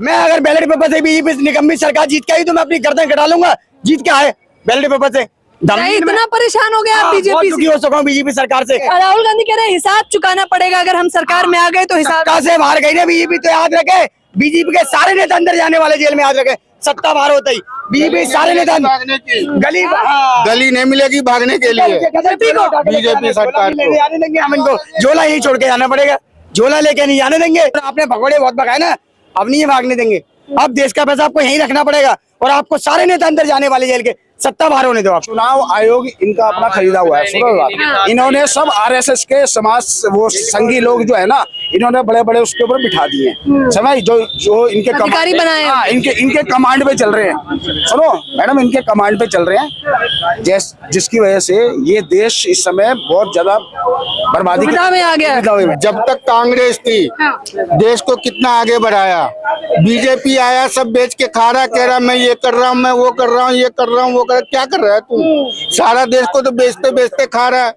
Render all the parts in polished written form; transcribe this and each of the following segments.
मैं अगर ballot paper से बीजेपी निकम्मी सरकार जीत के आई तो मैं अपनी गर्दन कटा लूंगा। जीत क्या है बैलेट पेपर से? इतना परेशान हो गया आप बीजेपी से? हो सका बीजेपी सरकार से। राहुल गांधी कह रहे हैं हिसाब चुकाना पड़ेगा अगर हम सरकार में आ गए तो। हिसाब से बाहर गई ना बीजेपी तो याद रखे, बीजेपी के सारे नेता अंदर जाने वाले जेल में, याद रखे। सत्ता बाहर होता ही बीजेपी सारे नेता गली नहीं मिलेगी भागने के लिए बीजेपी सरकार को। आने देंगे हम इनको, झोला यही छोड़ के जाना पड़ेगा, झोला लेके नहीं जाने देंगे। आपने भगोड़े बहुत भगाए ना, अब नहीं भागने देंगे। अब देश का पैसा आपको यहीं रखना पड़ेगा और आपको सारे नेता अंदर जाने वाले जेल के, सत्ता बाहर होने दो आप। चुनाव आयोग इनका अपना खरीदा हुआ है, सुनो बात। इन्होंने सब आरएसएस के समाज वो संघी लोग जो है ना, इन्होंने बड़े बड़े उसके ऊपर बिठा दिए, समझ जो इनके अधिकारी बनाए हैं। हाँ, इनके कमांड पे चल रहे हैं। सुनो मैडम, इनके कमांड पे चल रहे हैं, जिसकी वजह से ये देश इस समय बहुत ज्यादा बर्बादी में आ गया। जब तक कांग्रेस थी देश को कितना आगे बढ़ाया, बीजेपी आया सब बेच के खा रहा, कह रहा मैं ये कर रहा हूँ, मैं वो कर रहा हूँ, ये कर रहा हूँ, वो क्या कर रहा है तू? सारा देश को तो बेचते बेचते खा रहा है।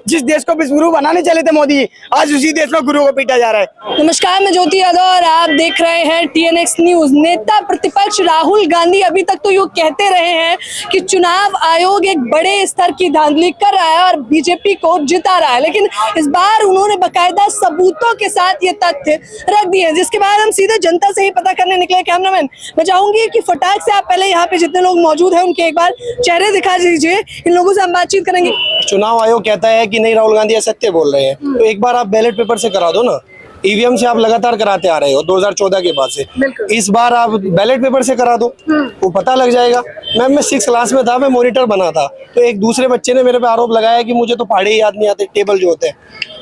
जिस देश को गुरु बनाने चले थे मोदी, आज उसी देश में गुरु को पीटा जा रहा है। नमस्कार, मैं ज्योति यादव और आप देख रहे हैं TNX न्यूज। नेता प्रतिपक्ष राहुल गांधी अभी तक तो यूँ कहते रहे हैं कि चुनाव आयोग एक बड़े स्तर की धांधली कर रहा है और बीजेपी को जिता रहा है, लेकिन इस बार उन्होंने बाकायदा सबूतों के साथ ये तथ्य रख दिए हैं, जिसके बाद हम सीधे जनता से ही पता करने निकले। कैमरामैन, मैं चाहूंगी कि फटाक से आप पहले यहाँ पे जितने लोग मौजूद हैं उनके एक बार चेहरे दिखा दीजिए, इन लोगों से हम बातचीत करेंगे। चुनाव आयोग कहता है कि नहीं राहुल गांधी असत्य बोल रहे हैं, तो एक बार आप बैलेट पेपर से करा दो ना। ईवीएम से आप लगातार कराते आ रहे हो 2014 के बाद से, इस बार आप बैलेट पेपर से करा दो, वो पता लग जाएगा। मैं 6 क्लास में था, मैं मॉनिटर बना था, तो एक दूसरे बच्चे ने मेरे पे आरोप लगाया कि मुझे तो पहाड़े याद नहीं आते, टेबल जो होते हैं,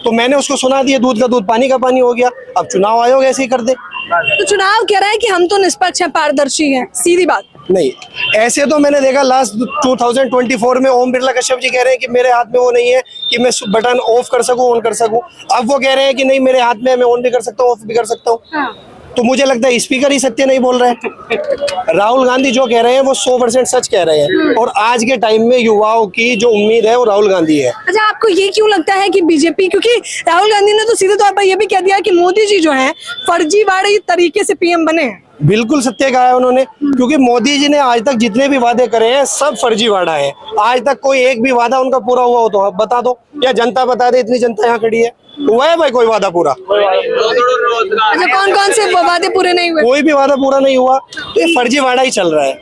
तो मैंने उसको सुना दिया, दूध का दूध पानी का पानी हो गया। अब चुनाव आयोग ऐसे ही कर दे। तो चुनाव कह रहा है कि हम तो निष्पक्ष हैं, पारदर्शी हैं, सीधी बात। नहीं, ऐसे तो मैंने देखा लास्ट 2024 में ओम बिरला कश्यप जी कह रहे हैं कि मेरे हाथ में वो नहीं है कि मैं बटन ऑफ कर सकूं, ऑन कर सकूं। अब वो कह रहे हैं कि नहीं मेरे हाथ में, मैं ऑन भी कर सकता हूँ, ऑफ भी कर सकता हूँ। तो मुझे लगता है स्पीकर ही सत्य नहीं बोल रहे हैं। राहुल गांधी जो कह रहे हैं वो 100% सच कह रहे हैं, और आज के टाइम में युवाओं की जो उम्मीद है वो राहुल गांधी है। अच्छा, आपको ये क्यों लगता है कि बीजेपी, क्योंकि राहुल गांधी ने तो सीधे तौर पर ये भी कह दिया कि मोदी जी जो है फर्जीवाड़ी तरीके से PM बने हैं। बिल्कुल सत्य कहा है उन्होंने, क्योंकि मोदी जी ने आज तक जितने भी वादे करे हैं सब फर्जीवाड़ा है। आज तक कोई एक भी वादा उनका पूरा हुआ हो तो आप बता दो, या जनता बता दे, इतनी जनता यहाँ खड़ी है, हुआ है भाई कोई वादा पूरा? अच्छा, कौन कौन से वादे पूरे नहीं हुए? कोई भी वादा पूरा नहीं हुआ, तो ये फर्जीवाड़ा ही चल रहा है।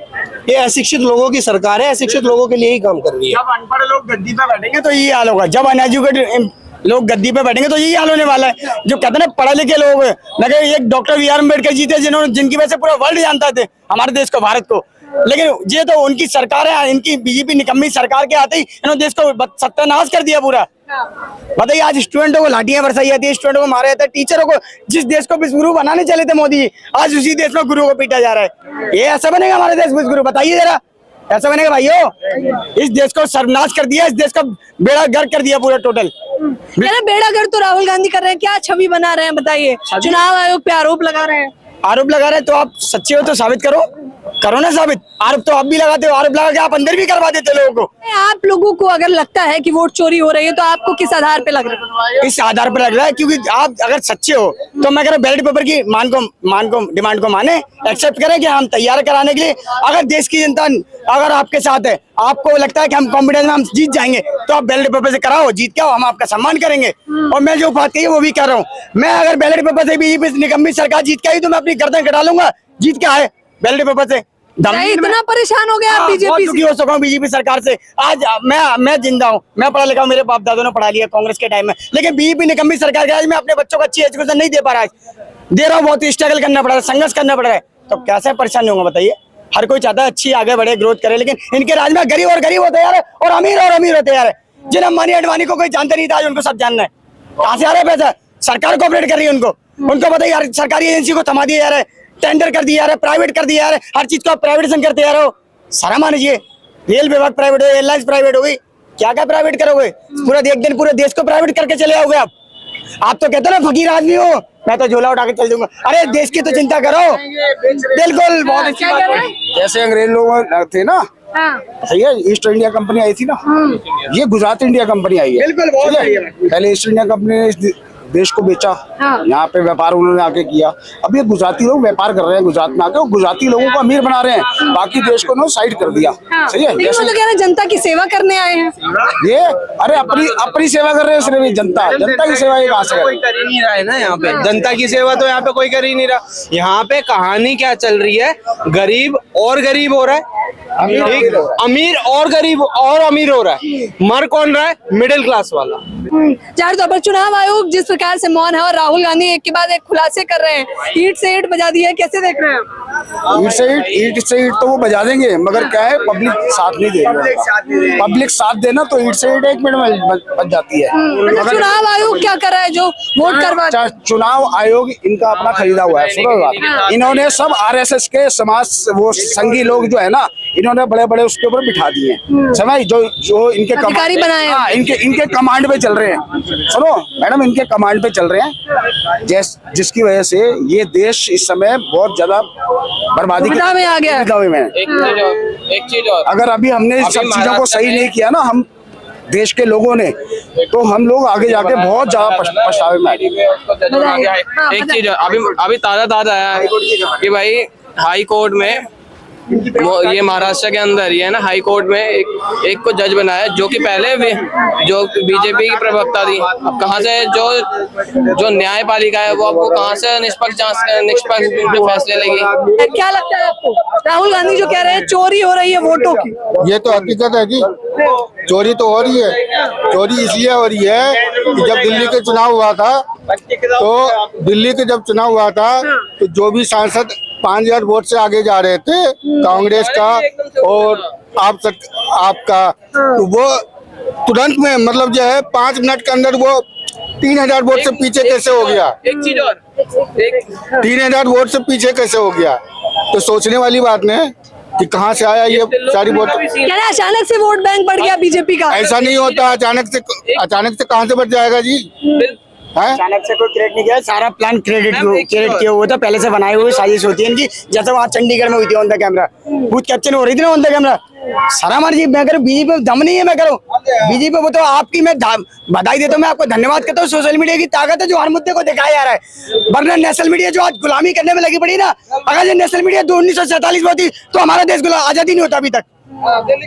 ये अशिक्षित लोगों की सरकार है, अशिक्षित लोगों के लिए ही काम कर रही है। जब अनपढ़ लोग गद्दी पे बैठेंगे तो यही हाल होगा, जब अनएजुकेटेड लोग गद्दी पे बैठेंगे तो यही हाल होने वाला है। जो कहते हैं पढ़े लिखे लोग, लगे एक डॉक्टर BR अम्बेडकर जी थे जिनकी वजह से पूरा वर्ल्ड जानता थे हमारे देश को, भारत को, लेकिन ये तो उनकी सरकार है, इनकी बीजेपी निकम्मी सरकार के आते ही इन्होंने देश को सत्यानाश कर दिया पूरा। बताइए, आज स्टूडेंटों को लाठियां बरसाई जाती है, स्टूडेंटों को मारा जाता है, टीचरों को, जिस देश को विश्व गुरु बनाने चले थे मोदी, आज उसी देश में गुरु को पीटा जा रहा है। ये ऐसा बनेगा हमारे देश विश्व गुरु? बताइए जरा, ऐसा बनेगा भाइयों? इस देश को सर्वनाश कर दिया, इस देश का बेड़ा गर्क कर दिया पूरा टोटल। बेड़ा गर्क तो राहुल गांधी कर रहे हैं, क्या छवि बना रहे हैं बताइए? चुनाव आयोग पे आरोप लगा रहे हैं। आरोप लगा रहे हैं तो आप सच्चे हो तो साबित करो ना साबित। आरोप तो आप भी लगाते हो, आरोप लगा के आप अंदर भी करवा देते लोगों को। आप लोगों को अगर लगता है कि वोट चोरी हो रही है तो आपको किस आधार पे लग रहा है? इस आधार पर लग रहा है क्योंकि आप अगर सच्चे हो तो मैं कह रहा हूँ बैलेट पेपर की डिमांड को माने, एक्सेप्ट करें कि हम तैयार कराने के लिए। अगर देश की जनता अगर आपके साथ है, आपको लगता है कि हम कॉन्फिडेंस में हम जीत जाएंगे, तो आप बैलेट पेपर से कराओ, जीत के आओ, हम आपका सम्मान करेंगे। और मैं जो बात कही वो भी कर रहा हूँ, मैं अगर बैलेट पेपर से बीजेपी निकम्मी सरकार जीत के आई तो मैं अपनी गर्दन कटा लूंगा। जीत क्या है बैलेट पेपर से? इतना परेशान हो गया आप बीजेपी से? हो सका हूँ बीजेपी सरकार से। आज मैं जिंदा हूँ, मैं पढ़ा लिखा हूँ, मेरे बाप दादों ने पढ़ा लिया कांग्रेस के टाइम में, लेकिन बीजेपी निकम्मी सरकार के आज मैं अपने बच्चों को अच्छी एजुकेशन नहीं दे पा रहा, दे रहा हूँ, बहुत स्ट्रगल करना पड़ रहा है, संघर्ष करना पड़ रहा है, तो कैसे परेशान होगा बताइए? हर कोई चाहता है अच्छी आगे बढ़े, ग्रोथ करे, लेकिन इनके राज में गरीब होते यार है और अमीर होते यार है। जिन अंबानी अडवाणी को कोई जानते नहीं था, आज उनको सब जानना है। कहाँ से आ रहा है पैसा? सरकार कोऑपरेट कर रही है उनको बताइए यार, सरकारी एजेंसी को थमा दिया जा रहा है, टेंडर कर दिया है, प्राइवेट कर दिया है, हर चीज को प्राइवेटाइजेशन करते जा रहे हो। सारा मान लीजिए, रेल विभाग प्राइवेट हो, एयरलाइंस प्राइवेट हो गई, क्या प्राइवेट करोगे? पूरा एक दिन पूरे देश को प्राइवेट करके चले आओगे आप तो कहते हो ना फकीर आदमी हो, मैं तो झोला उठा के चल दूंगा। अरे देश की तो चिंता करो। बिल्कुल, बहुत अच्छी बात है। जैसे अंग्रेज लोग थे ना, सही है, ईस्ट इंडिया कंपनी आई थी ना, ये गुजरात इंडिया कंपनी आई है। बिल्कुल, बहुत सही है। पहले ईस्ट इंडिया कंपनी ने देश को बेचा। यहाँ पे व्यापार उन्होंने आके किया। अब ये गुजराती लोग व्यापार कर रहे हैं गुजरात में आके, गुजराती लोगों को अमीर बना रहे हैं, बाकी देश को उन्होंने साइड कर दिया। सही है। लेकिन वो तो कह रहे हैं जनता की सेवा करने आए हैं। ये अरे अपनी सेवा कर रहे हैं सिर्फ। जनता की सेवा ये कहाँ से कोई कर ही नहीं रहा है ना यहाँ पे। जनता की सेवा तो यहाँ पे कोई कर ही नहीं रहा। यहाँ पे कहानी क्या चल रही है, गरीब और गरीब हो रहा है, ठीक, अमीर और गरीब और अमीर हो रहा है। मर कौन रहा है? मिडिल क्लास वाला। चार तौर पर चुनाव आयोग जिस प्रकार से मौन है और राहुल गांधी एक के बाद एक खुलासे कर रहे हैं, ईंट से ईंट बजा दी है, कैसे देख रहे हैं आप? ईंट से ईंट तो वो बजा देंगे, मगर क्या है, पब्लिक साथ नहीं देगी। पब्लिक साथ देना तो ईंट से ईंट 1 मिनट में बच जाती है। मतलब चुनाव आयोग क्या कर रहा है जो वोट करवा? चुनाव आयोग इनका अपना खरीदा हुआ है। सुनो बात, इन्होंने सब आरएसएस के समाज वो संघी लोग जो है ना, इन्होंने बड़े बड़े उसके ऊपर बिठा दिए हैं। समझ जो इनके अधिकारी बनाए हैं। इनके कमांड पे चल रहे हैं। सुनो मैडम, इनके कमांड पे चल रहे हैं, जिसकी वजह से ये देश इस समय बहुत ज्यादा बर्बादी दुविधा में आ गया है। एक चीज और, अगर अभी हमने इस सब चीजों को सही नहीं किया ना, हम देश के लोगों ने, तो हम लोग आगे जाके बहुत ज्यादा पछतावे में आएंगे। एक चीज अभी ताजा आया है कि भाई हाई कोर्ट में, ये महाराष्ट्र के अंदर ही है ना, हाई कोर्ट में एक को जज बनाया जो कि पहले भी जो बीजेपी की प्रवक्ता थी। अब कहाँ से जो न्यायपालिका है वो आपको कहाँ से निष्पक्ष फैसले लेगी? क्या लगता है आपको? राहुल गांधी जो कह रहे हैं चोरी हो रही है वोटों की, ये तो हकीकत है जी। चोरी तो हो रही है। चोरी इसलिए हो रही है कि जब दिल्ली के चुनाव हुआ था, तो जो भी सांसद 5000 वोट से आगे जा रहे थे, कांग्रेस का और आपका, तो वो तुरंत में मतलब जो है 5 मिनट के अंदर वो 3000 वोट से पीछे कैसे हो गया? एक चीज और, 3000 वोट से पीछे कैसे हो गया? तो सोचने वाली बात नहीं कि कहाँ से आया ये सारी वोट। क्या ना अचानक से वोट बैंक बढ़ गया बीजेपी का? ऐसा नहीं होता। अचानक से कहाँ से बढ़ जाएगा जी? अचानक से कोई क्रिएट नहीं किया, सारा प्लान क्रिएट किया हुआ था, पहले से बनाए हुए साजिश होती है इनकी। जैसे वहाँ चंडीगढ़ में हुई थी on the camera, booth capture हो रही थी ना ऑन द कैमरा। सारा मर्जी मैं करूँ, बीजेपी दम नहीं है मैं करूँ। बीजेपी वो तो आपकी मैं बधाई देता हूँ, मैं आपको धन्यवाद करता हूँ। सोशल मीडिया की ताकत है जो हर मुद्दे को दिखाया जा रहा है, वरना नेशनल मीडिया जो आज गुलामी करने में लगी पड़ी ना, अगर ये नेशनल मीडिया 1947 में होती तो हमारा देश आजादी नहीं होता अभी तक।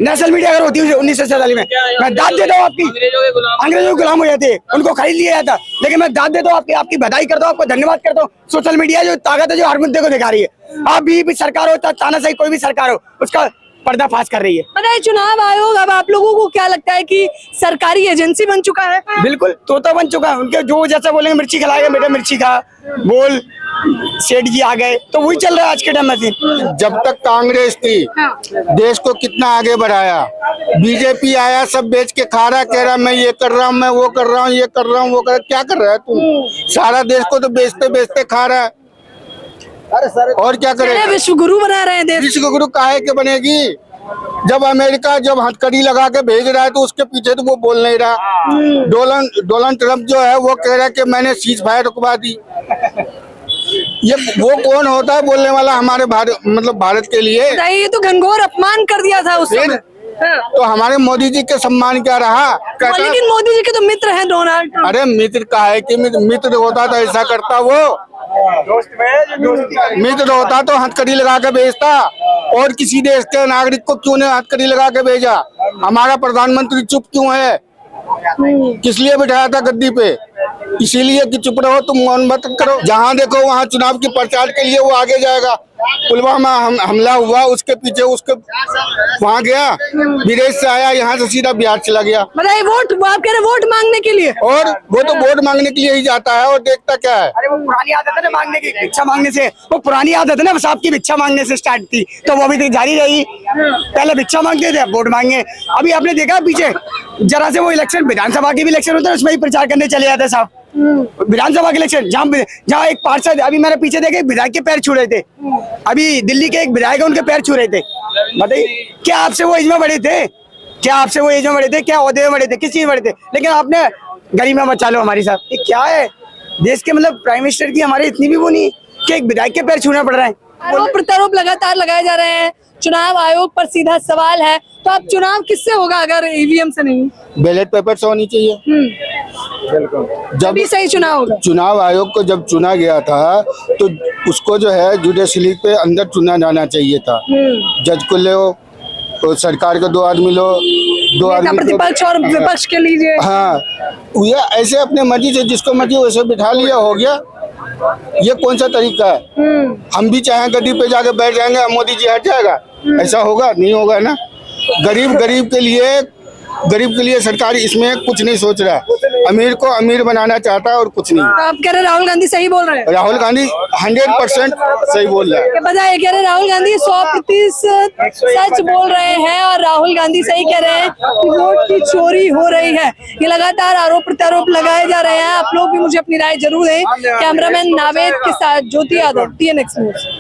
नेशनल मीडिया अगर होती 1947 में, मैं दाद देता हूँ आपकी। अंग्रेजों के गुलाम हो जाते, उनको खरीद लिया जाता, लेकिन मैं दाद देता हूँ आपकी बधाई करता हूँ, आपको धन्यवाद करता हूँ। सोशल मीडिया जो ताकत है जो हर मुद्दे को दिखा रही है। आप भी सरकार हो, तानाशाही कोई भी सरकार हो, उसका पर्दाफाश कर रही है। बताइए चुनाव आयोग अब आप लोगों को क्या लगता है कि सरकारी एजेंसी बन चुका है? बिल्कुल तोता बन चुका है। उनके जो जैसा बोलेंगे, मिर्ची खिलाएगा बेटा मिर्ची खा, बोल सेठ जी आ गए, तो वही चल रहा है आज के टाइम में। जब तक कांग्रेस थी, देश को कितना आगे बढ़ाया। बीजेपी आया, सब बेच के खा रहा, कह रहा मैं ये कर रहा हूँ, मैं वो कर रहा हूँ, ये कर रहा हूँ, वो कर रहा हूँ। क्या कर रहा है तू? सारा देश को तो बेचते बेचते खा रहा है। और क्या करेगा? विश्व गुरु बना रहे हैं देश। विश्व गुरु काहे के बनेगी? जब अमेरिका जब हथकड़ी लगा के भेज रहा है तो उसके पीछे तो वो बोल नहीं रहा। डोनाल्ड ट्रम्प जो है वो कह रहा है कि मैंने सीज फायर रुकवा दी। ये वो कौन होता है बोलने वाला हमारे भारत के लिए? ये तो घनघोर अपमान कर दिया था उस समय। तो हमारे मोदी जी के सम्मान क्या रहा? लेकिन मोदी जी के तो मित्र हैं डोनाल्ड ट्रम्प। अरे मित्र का है कि मित्र होता तो ऐसा करता, वो मित्र होता तो हथकड़ी लगा के भेजता। और किसी देश के नागरिक को क्यों नहीं हथकड़ी लगा के भेजा? हमारा प्रधानमंत्री चुप क्यों है? किस लिए बिठाया था गद्दी पे? इसीलिए कि चुप रहो, तुम मौन मत करो। जहाँ देखो वहाँ चुनाव के प्रचार के लिए वो आगे जाएगा। पुलवामा हमला हुआ, उसके पीछे उसके वहाँ गया, विदेश से आया, यहाँ से सीधा बिहार चला गया। बताइए वोट, आप कह रहे वोट मांगने के लिए? और वो तो वोट मांगने के लिए ही जाता है और देखता क्या है? अरे वो पुरानी आदत है ना मांगने की, भिक्षा मांगने से। वो पुरानी आदत है ना, बस आपकी भिक्षा मांगने से स्टार्ट थी, तो वो अभी तक जारी रही। पहले भिक्षा मांगते थे, वोट मांगे। अभी आपने देखा पीछे जरा से वो इलेक्शन, विधानसभा के भी इलेक्शन होता है, उसमें ही प्रचार करने चले जाते साहब। विधानसभा के इलेक्शन जहाँ एक पार्षद, अभी मेरे पीछे देखे विधायक के पैर छू रहे थे। अभी दिल्ली के एक विधायक उनके पैर छू रहे थे। बताइए क्या आपसे वो एज में बड़े थे? क्या आपसे वो एज में बड़े थे? क्या ओहदे में बड़े थे? किस चीज में बड़े थे? लेकिन आपने गरीबी बचा लो हमारी साहब। ये क्या है? देश के मतलब प्राइम मिनिस्टर की हमारे इतनी भी वो नहीं कि एक विधायक के पैर छूना पड़ रहा है। आरोप प्रत्यारोप लगातार लगाए जा रहे हैं, चुनाव आयोग पर सीधा सवाल है, तो अब चुनाव किससे होगा अगर ईवीएम से नहीं? बैलेट पेपर से होनी चाहिए। जब भी सही चुनाव होगा। चुनाव आयोग को जब चुना गया था तो उसको जो है जुडिशरी पे अंदर चुना जाना चाहिए था। जज को लो तो सरकार के 2 आदमी लो, 2 आदमी प्रतिपक्ष और विपक्ष के लीजिए। हाँ, ये ऐसे अपने मर्जी से जिसको मर्जी वैसे बिठा लिया, हो गया। ये कौन सा तरीका है? हम भी चाहे गद्दी पे जाके बैठ जाएंगे, मोदी जी हट जाएगा, ऐसा होगा? नहीं होगा ना। गरीब के लिए सरकार इसमें कुछ नहीं सोच रहा है। अमीर को अमीर बनाना चाहता है और कुछ नहीं। तो आप कह रहे राहुल गांधी सही बोल रहे हैं? राहुल गांधी 100% सही बोल रहा है। बताइए, कह रहे राहुल गांधी 100% सच बोल रहे हैं और राहुल गांधी सही कह रहे हैं कि वोट की चोरी हो रही है। ये लगातार आरोप प्रत्यारोप लगाए जा रहे हैं। आप लोग भी मुझे अपनी राय जरूर दें। कैमरामैन नावेद के साथ ज्योति यादव, TNX न्यूज।